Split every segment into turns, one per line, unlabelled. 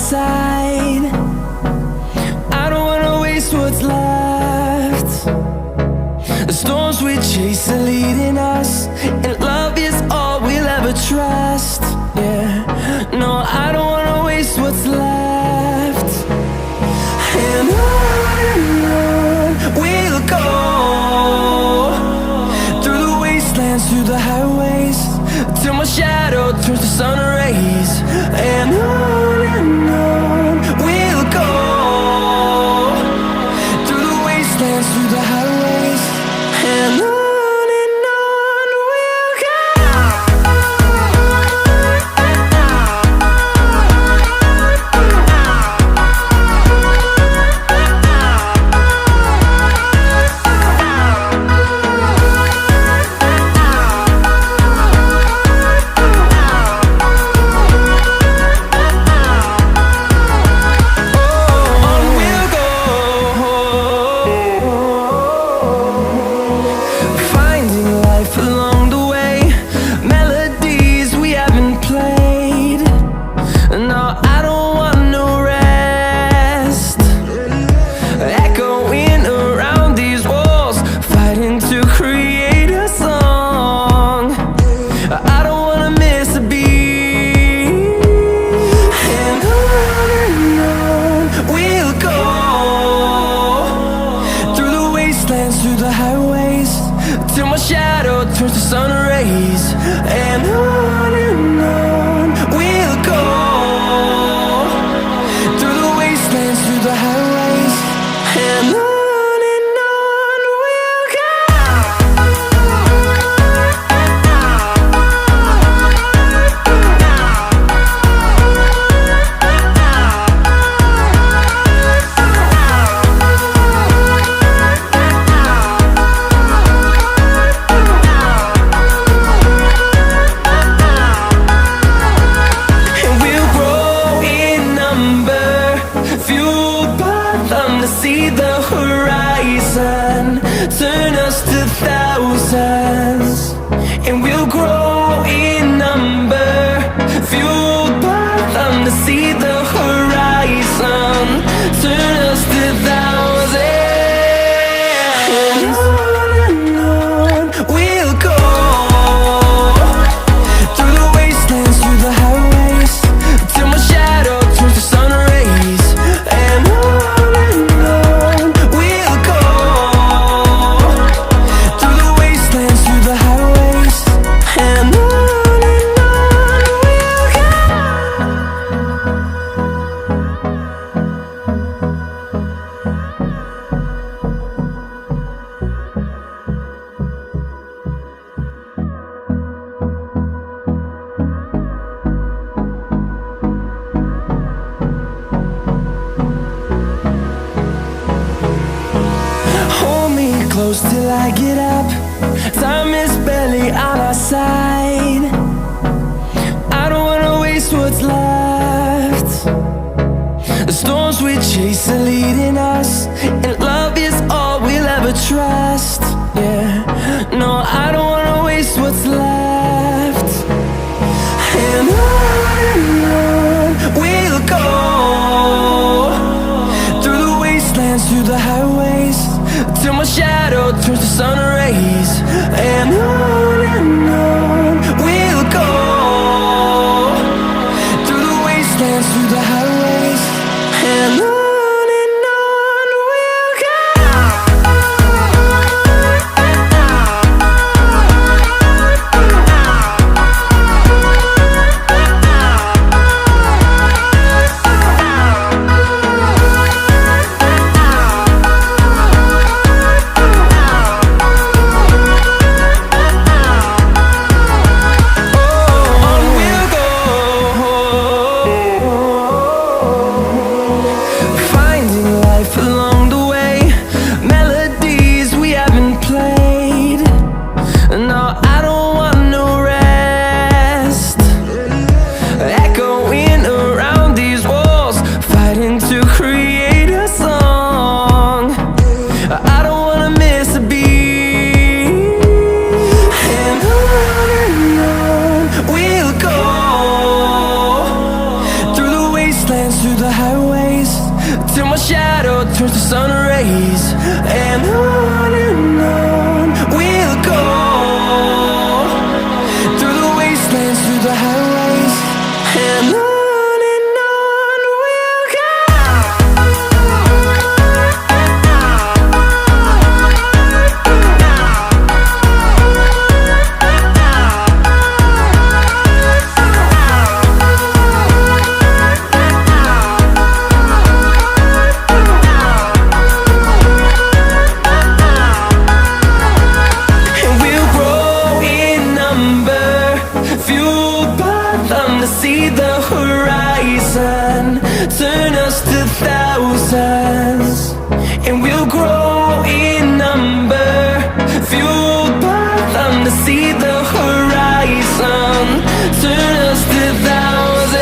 side. I don't wanna waste what's left. The storms we chase are leading us, and love is all we'll ever trust. Yeah, no, I don't wanna waste what's left. And on we'll go, through the wastelands, through the highways, till my shadow turns to sun rays. And on we'll go, through the wastelands, through the highways, and on. Through the highways, till my shadow turns to sun rays. And on we'll go, through the wastelands, through the highways, and on. See the horizon turn us to thousands, and we'll grow in number, fueled by them to see the horizon turn us to thousands. And on we'll go, through the wastelands, through the highways, till my shadow turns to sun rays. And on close till I get up. Time is barely on our side. I don't wanna waste what's left. The storms we chase are leading us, and love is all we'll ever trust. Yeah, no, I don't wanna waste what's left. And on we'll go, through the wastelands, through the highways, till my shadow turns to sun rays. And on we'll go, through the wastelands, through the highways, and on. see the horizon, turn us to thousands, and we'll grow in number, fueled by them to see the horizon, turn us to thousands,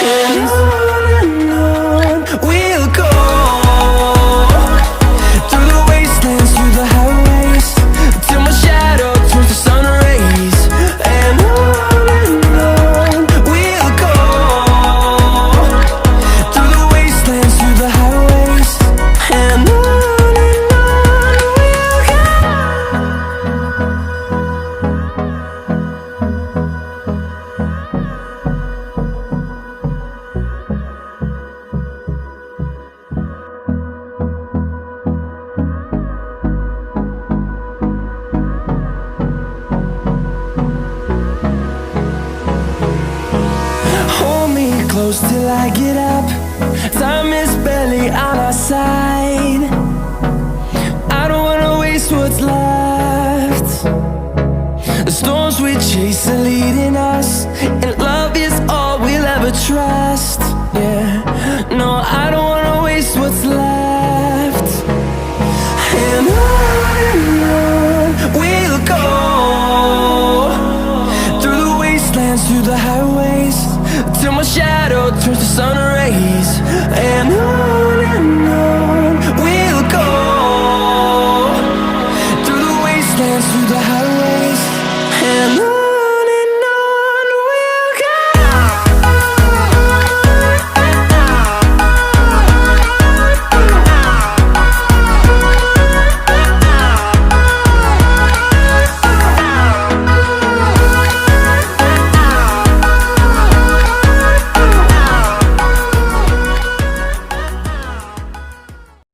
and on we'll go, through the wastelands, through the highways, till my shadow turns to sun rays, and on we'll go, through the wastelands, through the highways, and on we'll go. Hold me close till I get up. Time is barely on our side. I don't wanna waste what's left. The storms we chase are leading us, and love is all we'll ever trust. Yeah, no, I don't wanna waste what's left. And on we'll go, through the wastelands, through the highways, till my shadow turns to sun rays, and on we'll go, through the wastelands, through the highways.